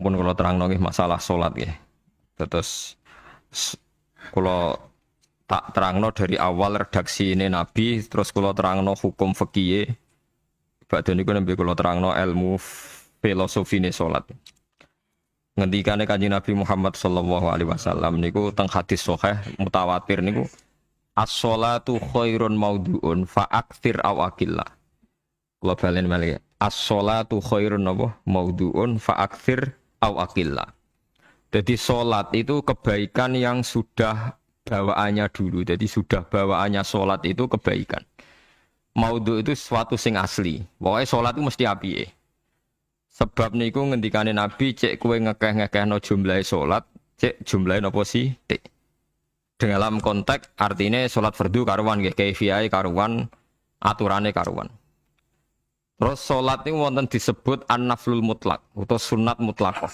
pun kalau terang nggih masalah salat nggih. Terus kalau tak terangno dari awal redaksi ini Nabi, terus kalau terangno hukum fikih, badhe niku nembe kalau terangno ilmu filosofi ne salat. Ngendikane Kanjeng Nabi Muhammad sallallahu alaihi wasallam niku teng hadis sahih mutawatir niku as-sholatu khairun maudhu'un fa aktsir aw aqillah. Kula balen malih. As-sholatu khairun maudhu'un fa aktsir aw aqillah. Jadi sholat itu kebaikan yang sudah bawaannya dulu. Jadi sudah bawaannya sholat itu kebaikan. Maudhu itu sesuatu sing asli. Pokoknya sholat itu mesti apike. Sebab niku ngendikane Nabi cek kowe ngekeh-ngekehno jumlahe sholat, cek jumlahe napa sih? Dalam konteks artinya sholat fardu karuan nggih, kaifiyahe karuan, aturane karuan. Terus sholat ini wonten disebut an-naflul mutlak atau sunat mutlaqah.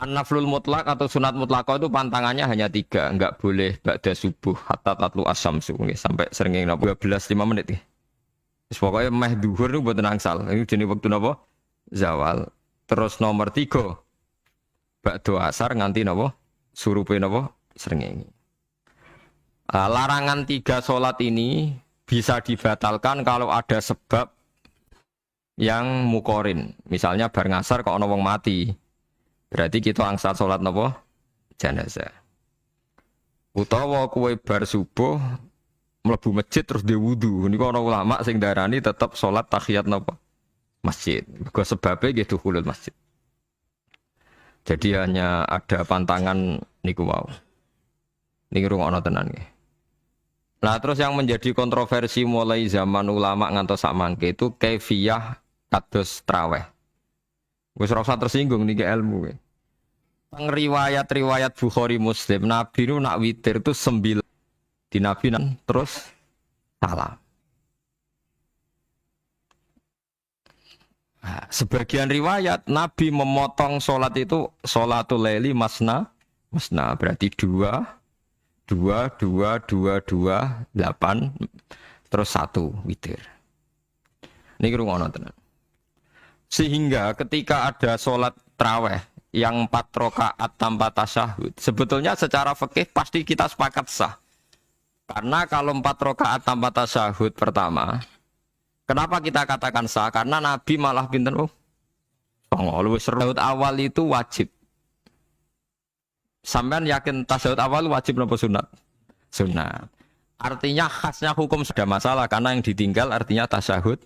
An-naflul mutlak atau sunat mutlaqah itu pantangannya hanya 3, enggak boleh ba'da subuh hatta tatlu asyamsu sampai srengenge 12 5 menit nggih. Wis pokoke meh dhuwur niku mboten angsal. Ini jenenge wektu napa? Zawal. Terus nomor 3 ba'da asar nganti napa? Surupe napa? Srengenge. Larangan 3 salat ini bisa dibatalkan kalau ada sebab yang mukorin. Misalnya bar ngasar kok ana wong mati. Berarti kita angsal salat napa? Jenazah. Utawa kowe bar subuh mlebu masjid terus dhe wudu. Niku ana ulama sing darani tetep salat tahiyat napa? Masjid. Mergo sebabe nggih dukhulul masjid. Jadi hanya ada pantangan niku wau. Niki rungokno tenan nggih. Nah, terus yang menjadi kontroversi mulai zaman ulama ngantos sak mangke itu kaifiyah kados traweh. Wis ora usah tersinggung niki ilmu. Teng riwayat-riwayat Bukhari Muslim, Nabi nu nak witir itu 9 di Nabi terus salam. Nah, sebagian riwayat Nabi memotong sholat itu sholatul laili masna berarti 2 8 terus 1 witir. Niki rungono tenan. Sehingga ketika ada sholat traweh yang 4 rakaat tanpa tasyahud, sebetulnya secara fikih pasti kita sepakat sah. Karena kalau 4 rakaat tanpa tasyahud pertama, kenapa kita katakan sah? Karena Nabi malah pinten tasyahud awal itu wajib. Sampean yakin tasyahud awal wajib napa sunat? Sunat. Artinya khasnya hukum sudah masalah karena yang ditinggal artinya tasyahud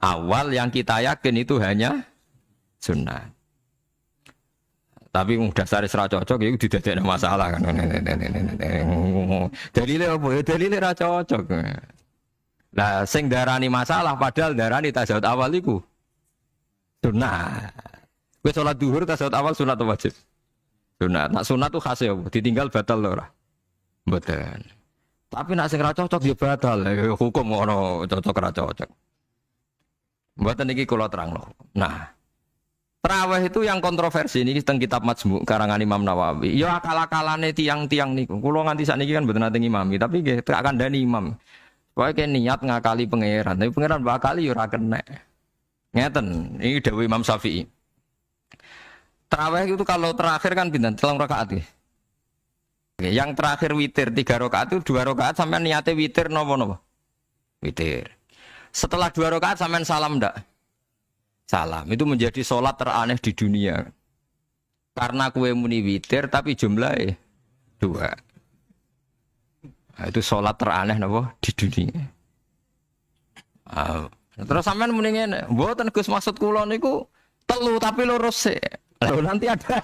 awal, yang kita yakin itu hanya sunnah. Tapi dasar ra cocok itu didadekno masalah kan. Dalile apa ya? Dalile ra cocok. Lah sing darani masalah padahal darani tasyahud awal iku sunnah. Kowe salat zuhur tasyahud awal sunat atau wajib? Sunat. Nak sunat tuh khas ya, ditinggal batal lho ora? Mboten. Tapi nak sing ra cocok ya batal. Hukum ono cocok ra cocok. Mboten iki kula terangno. Nah, traweh itu yang kontroversi ini teng kitab Majmu' karangan Imam Nawawi. Ya akal-akalane tiang-tiang niku. Kula nganti sakniki kan mboten nate ngimami, tapi nggih tak kandhani imam. Pokoke niat ngakali pangeran, tapi pangeran bakali ya ora kena. Ngeten, ini dawuh Imam Syafi'i. Traweh itu kalau terakhir kan pinten? 3 rakaat nggih. Yang terakhir witir 3 rakaat itu 2 rakaat sampean niate witir napa-napa? Witir. Setelah 2 rakaat sampean salam ndak? Salam. Itu menjadi sholat teraneh di dunia. Karena kue muni witir tapi jumlahnya 2. Nah, itu sholat teraneh napa di dunia. Terus sampean muni ngene, mboten Gus maksud kula niku 3 tapi lurus sih. Nanti ada.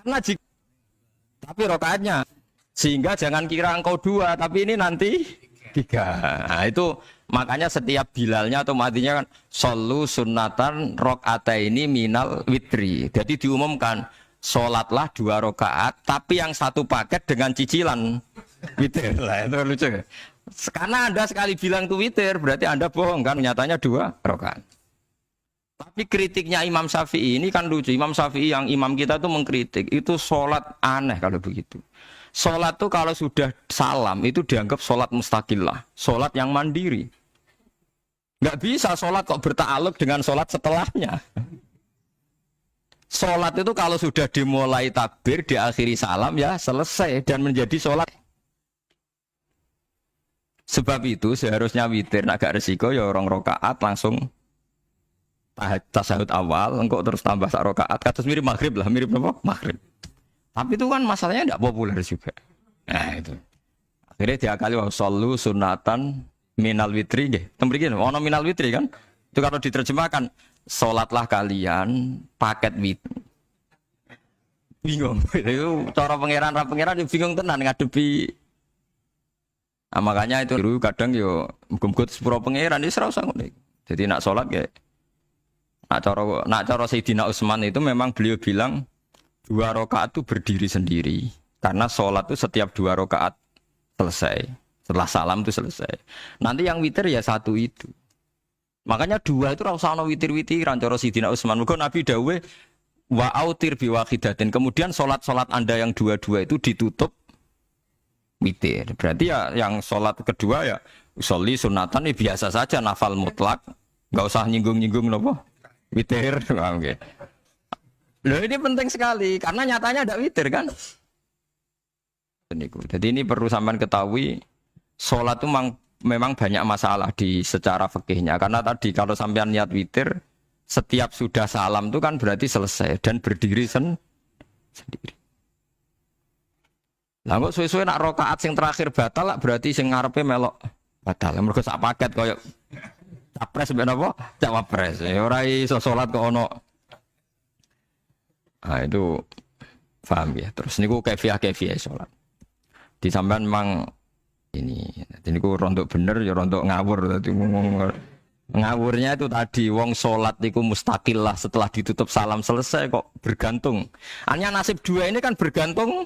Karena tapi rakaatnya sehingga jangan kira engkau 2 tapi ini nanti 3. Nah, itu makanya setiap bilalnya atau matinya kan solu sunnatan rakaataini minal witri. Jadi diumumkan sholatlah 2 rakaat tapi yang 1 paket dengan cicilan witir. Lah itu lucu. Karena Anda sekali bilang itu witir berarti Anda bohong kan, nyatanya 2 rakaat. Tapi kritiknya Imam Syafi'i ini kan lucu. Imam Syafi'i yang imam kita itu mengkritik itu sholat aneh kalau begitu. Sholat tuh kalau sudah salam itu dianggap sholat mustaqillah, sholat yang mandiri. Nggak bisa sholat kok berta'aluk dengan sholat setelahnya. Sholat itu kalau sudah dimulai takbir, diakhiri salam ya selesai dan menjadi sholat. Sebab itu seharusnya witir agak resiko ya orang rokaat langsung tasahud awal, engkau terus tambah sak rokaat, kados mirip maghrib lah, mirip apa? Maghrib. Tapi itu kan masalahnya tidak populer juga. Nah itu. Akhirnya diakali wa shollu sunatan minal witri nggih. Tembriki ono minal witri kan? Itu kalau diterjemahkan salatlah kalian paket witri. Bingung. Itu cara pangeran ra pangeran bingung tenan ngadepi. Nah, makanya itu kadang yo muga-muga sepuro pangeran wis ora usah ngono. Jadi nak salat ya nak cara Sayyidina Utsman itu memang beliau bilang 2 rakaat itu berdiri sendiri. Karena sholat itu setiap 2 rakaat selesai. Setelah salam itu selesai. Nanti yang witir ya 1 itu. Makanya 2 itu rasa ana witir-witiran cara Sayyidina Utsman. Muga Nabi dawuh wa autir bi wahidatin. Kemudian sholat-sholat Anda yang 2-2 itu ditutup witir. Berarti ya yang sholat kedua ya sholli sunatan ya biasa saja nafal mutlak. Enggak usah nyinggung-nyinggung napa? Witir. Oke. Loh ini penting sekali karena nyatanya ada witir kan. Jadi ini perlu sampean ketahui sholat itu memang banyak masalah di secara fikihnya karena tadi kalau sampean niat witir setiap sudah salam itu kan berarti selesai dan berdiri sendiri. Lah kok suwe-suwe nak rakaat sing terakhir batal lah berarti sing ngarepe melok batal. Mergo sak paket koyo capres ben apa? Cawapres. Ora iso salat kok ono. Ah itu paham ya. Terus niku kefiah salat. Di sampean memang ini niku rontok bener ya rontok ngawur tadi ngawurnya itu tadi wong salat niku mustaqil lah setelah ditutup salam selesai kok bergantung. Hanya nasib 2 ini kan bergantung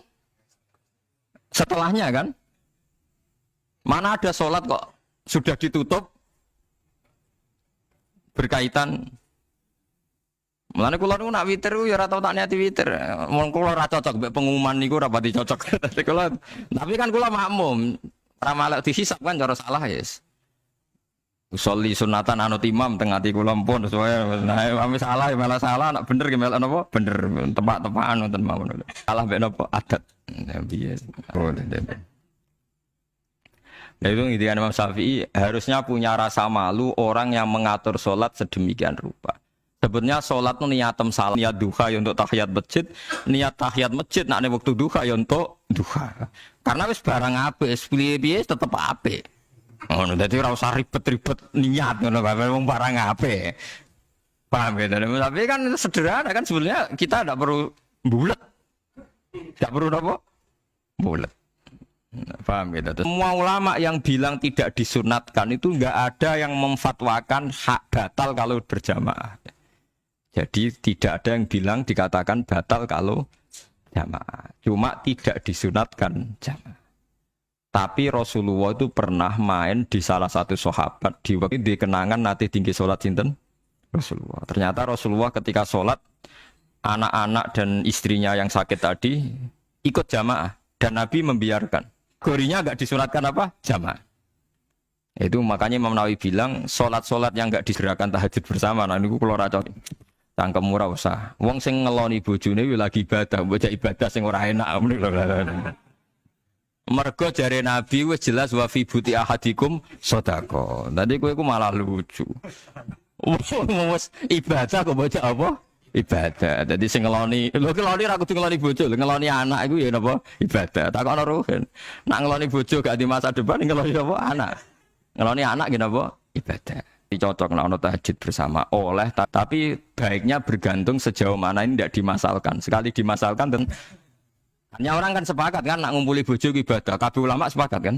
setelahnya kan. Mana ada salat kok sudah ditutup berkaitan. Mulane kula niku nak witir ya ora tau tak niati witir. Wong kula ora cocok mbek pengumuman niku ora pati cocok. Tapi kan kula makmum. Ora malek dihisab kan cara salah yes. Usolli sunatan anut imam teng ati kula pun sesuai. Nah, ame salah ya malah salah, nak bener ki melok napa? Bener. Tepak-tepakan wonten mawon. Salah mbek napa? Adat. Piye? Oh, nah itu intinya Imam Syafi'i harusnya punya rasa malu orang yang mengatur sholat sedemikian rupa. Sebetulnya sholat itu niatem salam, niat duha ya untuk tahiyat masjid, niat tahiyat masjid nak waktu duha ya untuk duha. Karena wis barang apik, wis piye-piye tetep apik. Oh, dadi ora usah ribet-ribet niat ngono bae wong barang apik. Paham ya? Tapi kan sederhana kan sebenarnya kita tidak perlu bulat. Tidak perlu apa? Bulat. Paham gitu. Semua ulama yang bilang tidak disunatkan itu enggak ada yang memfatwakan hak batal kalau berjamaah. Jadi tidak ada yang bilang dikatakan batal kalau jamaah. Cuma tidak disunatkan jamaah. Tapi Rasulullah itu pernah main di salah satu sahabat di waktu di kenangan nanti tinggi sholat sinten Rasulullah. Ternyata Rasulullah ketika sholat anak-anak dan istrinya yang sakit tadi ikut jamaah dan Nabi membiarkan. Gorinya enggak disunatkan apa? Jamaah. Itu makanya Imam Nawawi bilang sholat-sholat yang enggak disegerakan tahajud bersama. Nah niku kula ra cocok. Cangkem ora usah. Wong sing ngeloni bojone lagi ibadah, bocah ibadah sing ora enak. Mergo jare Nabi wis jelas wa fi buti ahadikum sedekah. Tadi kowe iku malah lucu. Wes ibadah kok bocah apa? Ibadah. Jadi sing ngeloni, lho ngeloni ra kudu ngeloni bojo, ngeloni anak iku ya napa? Ibadah. Takokno ruhen. Nak ngeloni bojo gak di masa depan ngeloni apa? Anak. Ngeloni anak ki napa? Ibadah. Dicocok nek ana tahajud bersama oleh tapi baiknya bergantung sejauh mana ini tidak dimasalkan. Sekali dimasalkan dan hanya orang kan sepakat kan nak ngumpuli bojo ibadah. Kabeh ulama sepakat kan?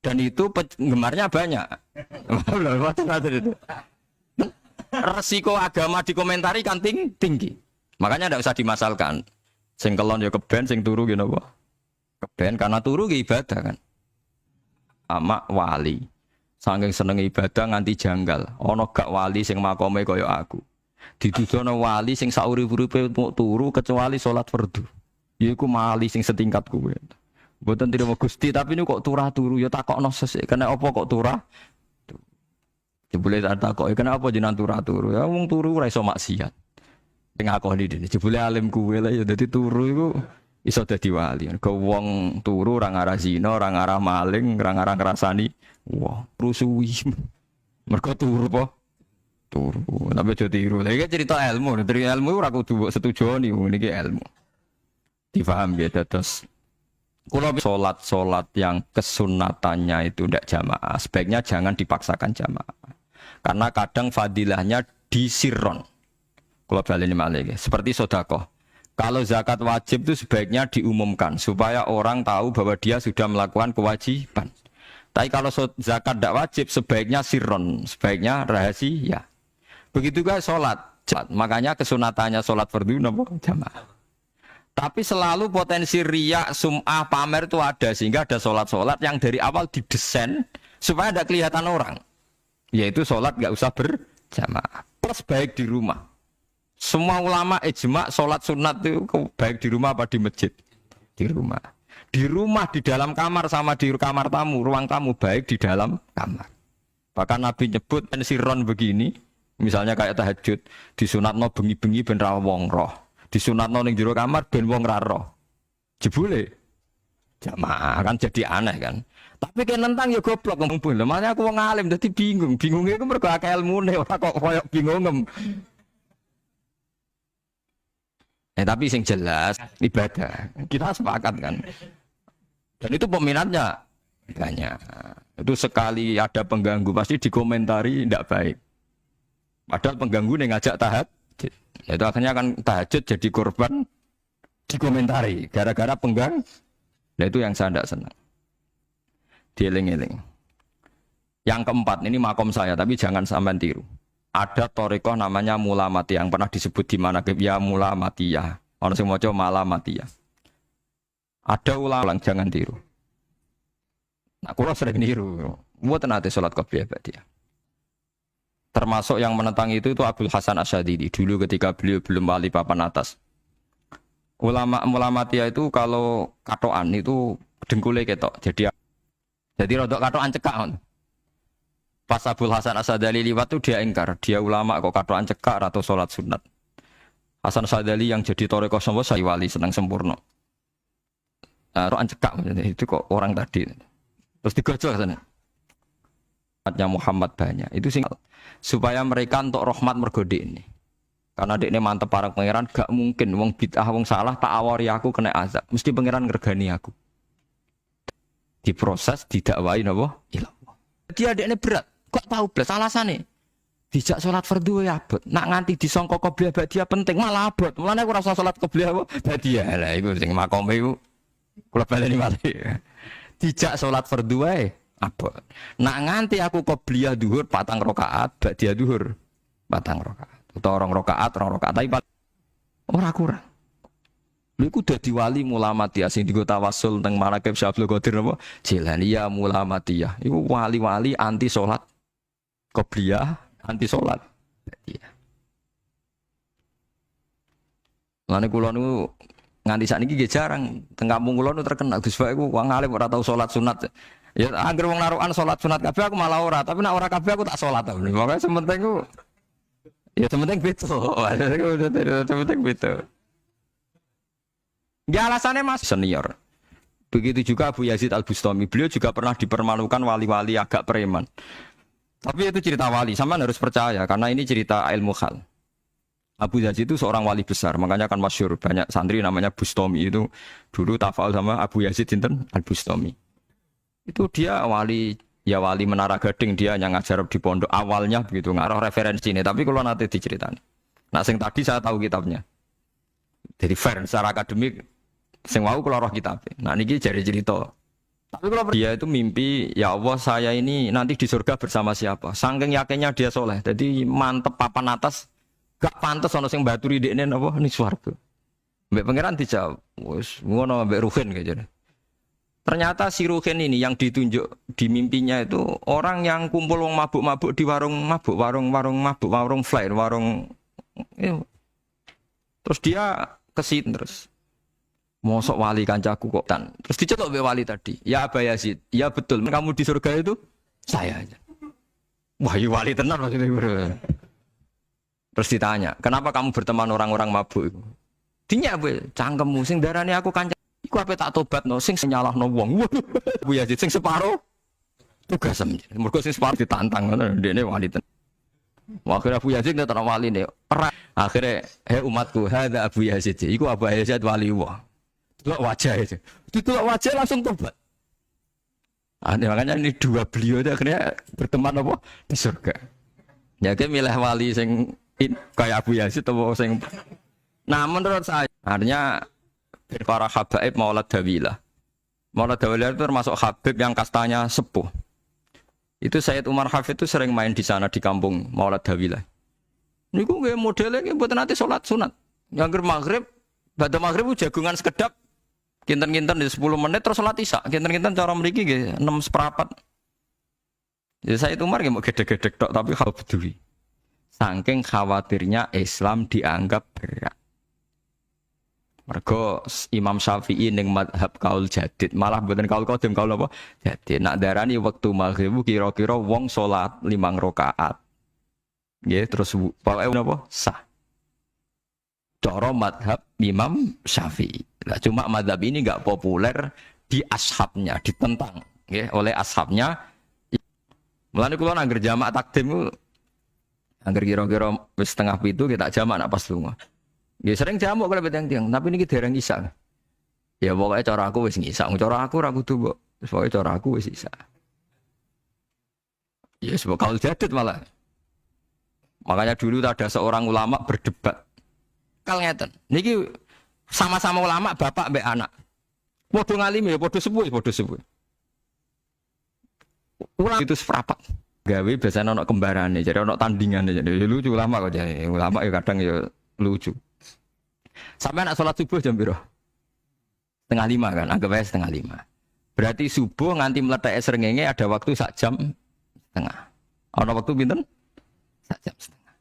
Dan itu penggemarnya banyak. Resiko agama dikomentari kan tinggi. Makanya tidak usah dimasalkan. Sing kelon ya keben, sing turu gitu apa? Keben karena turu ki ibadah kan. Ama wali. Saking seneng ibadah nganti janggal. Ono gak wali sing makome kaya aku. Dituduhno wali sing saurip-uripe turu kecuali salat fardu. Iku wali sing setingkat kuwe. Mboten trimo Gusti tapi ini kok turah turu ya takokno sesuk. Kena apa kok turah? Jebule tak takoki kenapa jenengan turu? Ya wong turu ora iso maksiat. ngakoni dene jebule alim kuwe lah ya dadi turu iku iso dadi wali. Ke wong turu ora ngarah zina, ora ngarah maling, ora ngarah ngrasani wah, rusuhi. Mergo turu apa? Turu. Tapi aja tiru. Lah iki cerita ilmu, dari ilmu ora kudu setuju niki ilmu. Difaham ya terus. Kalau sholat yang kesunatannya itu tidak jamaah, sebaiknya jangan dipaksakan jamaah. Karena kadang fadilahnya disirron. Kalau balik ini seperti sodakoh. Kalau zakat wajib itu sebaiknya diumumkan supaya orang tahu bahwa dia sudah melakukan kewajiban. Tapi kalau zakat tidak wajib sebaiknya sirron, sebaiknya rahasia. Begitu juga sholat. Makanya kesunatannya sholat fardu jamaah. Tapi selalu potensi riya, sum'ah, pamer itu ada. Sehingga ada sholat-sholat yang dari awal didesain supaya tidak kelihatan orang. Yaitu sholat gak usah berjamaah. Plus baik di rumah. Semua ulama ijma sholat sunat itu baik di rumah apa di masjid? Di rumah. Di rumah, di dalam kamar sama di kamar tamu. Ruang tamu baik di dalam kamar. Bahkan Nabi nyebut pensiron begini. Misalnya kayak tahajud. Disunatno bengi-bengi ben ra wong roh. Disunatno ning jero kamar ben wong ra roh. Jebule jamaah kan jadi aneh kan. Tapi kan nentang ya goblok ngomong lho. Makanya aku wong alim dadi bingung. Bingungnya iku mergo akeh ilmune ora kok koyo bingung. Tapi sing jelas ibadah. Kita sepakat kan. Dan itu peminatnya banyak. Itu sekali ada pengganggu pasti dikomentari tidak baik. Padahal pengganggu nih ngajak tahajud. Itu akhirnya kan tahajud jadi korban dikomentari gara-gara penggang. Nah itu yang saya tidak senang. Dieling-eling. Yang keempat ini makom saya tapi jangan sampai tiru. Ada thariqah namanya mulamatiyah yang pernah disebut di mana ya mulamatiyah. Orang sing maca malamatiyah. Ada ulama jangan tiru. Nah, kula sering niru. Mboten nate salat qobliyah ba'diyah. Termasuk yang menentang itu Abdul Hasan Asyadili dulu ketika beliau belum wali papan atas. Ulama mulamatiyah itu kalau katoan itu dengkule ketok. Jadi rodok katoan cekak. Pas Abdul Hasan Asyadili liwat tuh dia ingkar, dia ulama kok katoan cekak atau sholat sunat. Hasan Asyadili yang jadi thariqah sapa saya wali senang sempurna. Katoan cekak itu kok orang tadi. Terus digojol sana. Umatnya Muhammad banyak. Itu sing supaya mereka untuk rahmat mergode ini. Karena dekne mantep para pangeran gak mungkin wong bid'ah wong salah tak awari aku kena azab. Mesti pangeran ngergani aku. Diproses didakwahi napa? Ilallah. Dia dekne berat. Kok tahu blas alasane? Dijak salat fardu ya abot. Nak nganti disangka qobliyah ba'diyah penting malah abot. Mulane aku rasa salat qobliyah ba'diyah. Lah iku sing makome iku kula baleni malih. Dijak salat fardu wae abot. Nak nganti aku qobliyah zuhur 4 rakaat, ba'diyah zuhur 4 rakaat. Utawa 2 rakaat, 2 rakaat tapi ora kurang. Lha iku dadi wali mulamatiyah sing digo tawasul teng Manaqib Syaikhul Qadir apa? Jilaniyah mulamatiyah. Iku wali-wali anti salat qobliyah, anti salat ba'diyah. Lane kula niku nganti sakniki nggih jarang teng kampung kula niku terkenal Gus Bak iku wong alim ora tau salat sunat. Ya anggere wong narukan salat sunat kabeh aku malah ora, tapi nek ora kabeh aku tak salat. Pokoke sementing ku ya sementing beto. Sementing beto. Ya alasannya Mas senior. Begitu juga Abu Yazid Al-Bustami. Beliau juga pernah dipermalukan wali-wali agak preman. Tapi itu cerita wali, sampean harus percaya karena ini cerita ilmu hal. Abu Yazid itu seorang wali besar, makanya kan masyhur banyak santri namanya Bustami itu dulu tafal sama Abu Yazid sinten Al-Bustami. Itu dia wali ya wali Menara Gading, dia yang ngajar di pondok awalnya begitu, ngarah referensi ini, tapi kalau nanti diceritani. Nah, sing tadi saya tahu kitabnya. Jadi fair secara akademik sing wau kula roh kitab. Nah niki jari cerita. Tapi kalau dia itu mimpi, ya Allah saya ini nanti di surga bersama siapa? Saking yakinnya dia soleh. Jadi mantep papan atas, gak pantas ana sing baturi dekne napa ni swarga. Mbek pangeran dijawab, wis ngono mbek Ruhin kaya. Ternyata si Ruhin ini yang ditunjuk di mimpinya itu orang yang kumpul wong mabuk-mabuk di warung mabuk, warung flyer, warung terus dia kesin terus. Mosok wali kancaku kok tan. Terus dicetok mbek wali tadi. Ya Aba Yazid, ya betul. Kamu di surga itu saya aja. Wah, ya wali tenan maksudnya. Terus ditanya, kenapa kamu berteman orang-orang mabuk? Dinya apa? Cangkemmu sing darani aku kanca. Iku apa tak tobat no? Sing nyalahno wong. Waduh, Bu Yazid sing separo tugas semen. Mergo sing separo ditantang ngono ndekne wali ten. Akhirnya Abu Yazid ndak ana wali ne. Akhirnya umatku, hadza Abu Yazid. Iku Abu Yazid wali wah. Delok wajah itu. Delok wajah langsung tobat. Makanya ini dua beliau itu akhirnya berteman apa? Di surga. Ya kayak milih wali sing kayak Abu Yazid atau sing. Nah menurut saya artinya para habaib Maulad Dawilah. Maulad Dawilah itu termasuk habib yang kastanya sepuh. Itu Sayyid Umar Hafid itu sering main di sana di kampung Maulad Dawilah. Niku nggih modelnya nggih mboten nate salat sunat. Yang maghrib, badhe maghrib jagungan sekedap. Kinten-kinten di 10 menit terus salat isya. Kinten-kinten cara mriki nggih 6 seprapat. Ya Sayyid Umar nggih mau gedhe-gedhe tok tapi hal bedui. Saking khawatirnya Islam dianggap berat. Mergo Imam Syafi'i ning madhab kaul jadid, malah mboten kaul qadim, kaul apa? Jadid. Nak darani wektu maghrib kira-kira wong salat 5 rakaat. Nggih, terus pokoke napa? Sah. Cara madhab Imam Syafi'i. Nah, cuma madhab ini enggak populer di ashabnya, ditentang nggih oleh ashabnya. Mulane kula nang jamak takdim angger kira-kira wis setengah 7 kita jamak nak pas lunga. Ya sering jamak kalau tiang-tiang, tapi ini dereng isa. Ya pokoknya cara aku wis ngisa, cara aku ora kudu mbok. Pokoke cara aku wis isa. Ya sebab kaul jadid malah. Makanya dulu ada seorang ulama berdebat. Kal ngeten, niki sama-sama ulama bapak mbek anak. Padha ngalime ya padha sepuh, padha sepuh. Ulama itu seprapat. Gawe biasanya ana kembarane, jadi ana tandingane, jadi lucu ulama kok jadi. Ulama ya kadang ya lucu. Sampai nak sholat subuh jam piro? 4:30 kan, anggap aja 4:30. Berarti subuh nganti meletak srengenge ada waktu sak jam setengah. Ana waktu pinten? Sak jam setengah.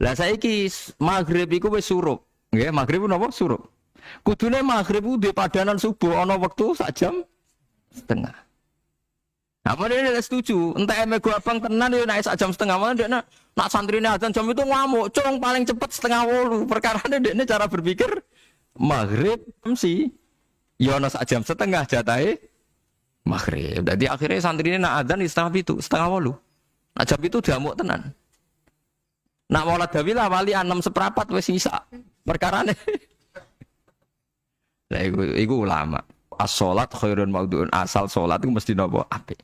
Lah saiki maghrib iku wis surup. Nggih, maghrib napa surup. Kudune maghrib ku di padanan subuh ana waktu sak jam setengah. Nah, mana dia setuju? Entah emego abang tenan ya naik sak jam setengah, mana dia nak santrine azan jam itu ngamuk, cung paling cepat 7:30. Perkara dia cara berpikir maghrib sih, ya ana sak jam setengah jatahe maghrib. Jadi akhirnya santrine nak azan di 7:30. Nak jam itu diamuk tenan. Nak Maulad Dawilah wali 6 seprapat wis isa. Perkarane. Lah iku ulama. As-sholat khairun maudhu'un, asal sholat itu mesti napa apik.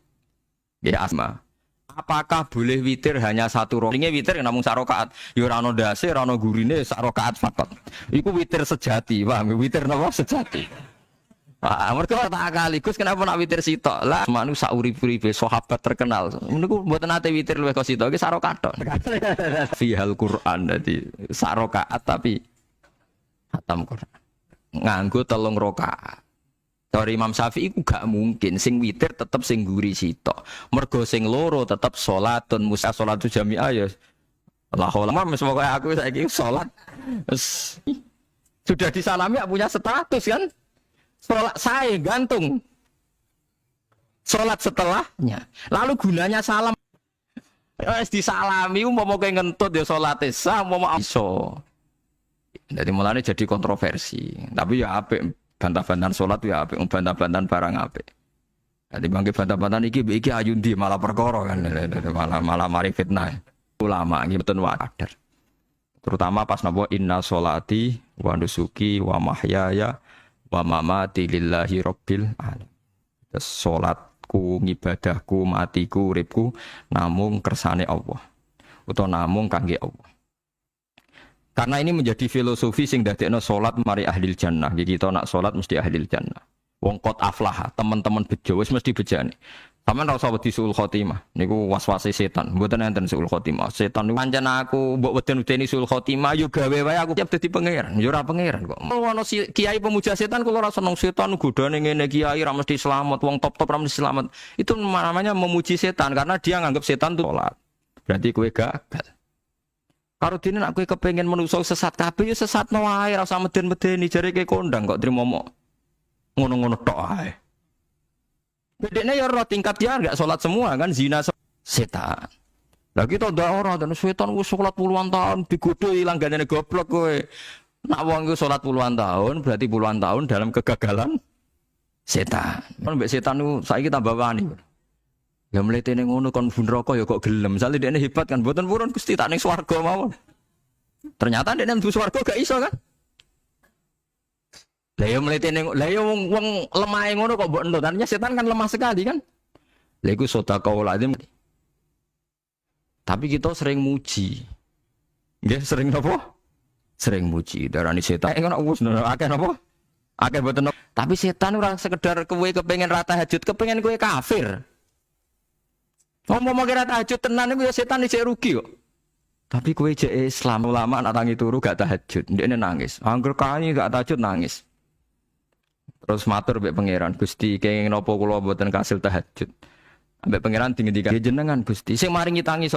Ya asma. Apakah boleh witir hanya 1 rakaat? Ini witir namung 1 rakaat. Ya ora ono ndase, ora ono gurine, 1 rakaat fakot. Iku witir sejati, paham? Witir napa sejati. Wah, mergo tak akali, Gus kenapa nak witir sitok? Lah manu sak urip-uripe sahabat terkenal. Niku mboten nate witir luwih kok sitok, iki 1 rakaat tok. Fihal Quran dadi 1 rakaat tapi khatam Quran. Nganggo 3 rakaat. Dari Imam Syafi'i ku gak mungkin sing witir tetep sing guri sitok. Mergo sing loro tetep salatun musa salatu jami'ah ya. Allah ulama wis pokoke aku saiki salat sudah disalami ya punya status kan. Salat saya gantung. Salat setelahnya. Lalu gunanya salam. Wis disalami umpama kowe ngentut ya salate sah umpama iso. Jadi mulane jadi kontroversi. Tapi ya apik. Bantah-bantahan sholat ya apik, bantah-bantahan barang apik. Jadi bangke bantah-bantahan iki ayundi malah perkara kan, malah mari fitnah. Ulama iki mboten wadar. Terutama pas napa inna sholati wa nusuki wa mahyaya wa mamati lillahi rabbil alamin. Salatku, ngibadahku, matiku, uripku namung kersane Allah. Utawa namung kangge Allah. Karena ini menjadi filosofi sing dadekno salat mari ahlil jannah. Jadi kita nak salat mesti ahlil jannah. Wong qad aflah, teman-teman bejo wis mesti bejane. Sampeyan ora usah wedi suul khotimah. Niku waswase setan. Mboten enten suul khotimah. Setan niku pancen aku mbok weden-wedeni suul khotimah yo gawe wae aku siap dadi pangeran. Yo ora pangeran kok. Ono kiai pemuja setan kula ora seneng setan godane ngene kiai ora mesti selamat, wong top-top ora mesti selamat. Itu namanya memuji setan karena dia nganggap setan itu salat. Berarti kowe gagal. Karo dene nek kowe kepengin menungso sesat kabeh ya sesatno wae ora usah meden-medeni jare kowe kondang kok trimo mok ngono-ngono tok ae. Bedene ya ora tingkat dia enggak salat semua kan zina setan. Lah kita ndak ora dan setan wis salat puluhan tahun digodho ilang gandane goblok kowe. Nak wong iku salat puluhan tahun berarti puluhan tahun dalam kegagalan setan. Kan mbek setan niku saiki tambah wani. Ya mletene ngono kon bun neraka ya kok gelem. Misale dekne hebat kan mboten purun Gusti tak ning swarga mawon. Ternyata dekne mlebu swarga gak iso kan? Lah ya mletene lah ya wong lemah ngono kok mbok entut. Artinya setan kan lemah sekali kan? Lah iku sedekah lazim. Tapi kita sering muji. Nggih, sering napa? Sering muji. Darani setan ngono wis akeh napa? Akeh mboten. Tapi setan ora sekedar kowe kepengin ra tahajud, kepengin kowe kafir. Ngomong kira tahajud tenan iku ya setan isih rugi kok. Tapi kowe jek Islam ulama nak tangi turu gak tahajud, ndekne nangis. Angger kani gak tahajud nangis. Terus matur mbek pangeran, Gusti kenging napa kula mboten kasil tahajud. Ambek pangeran dingendikan jenengan Gusti sing maringi tangi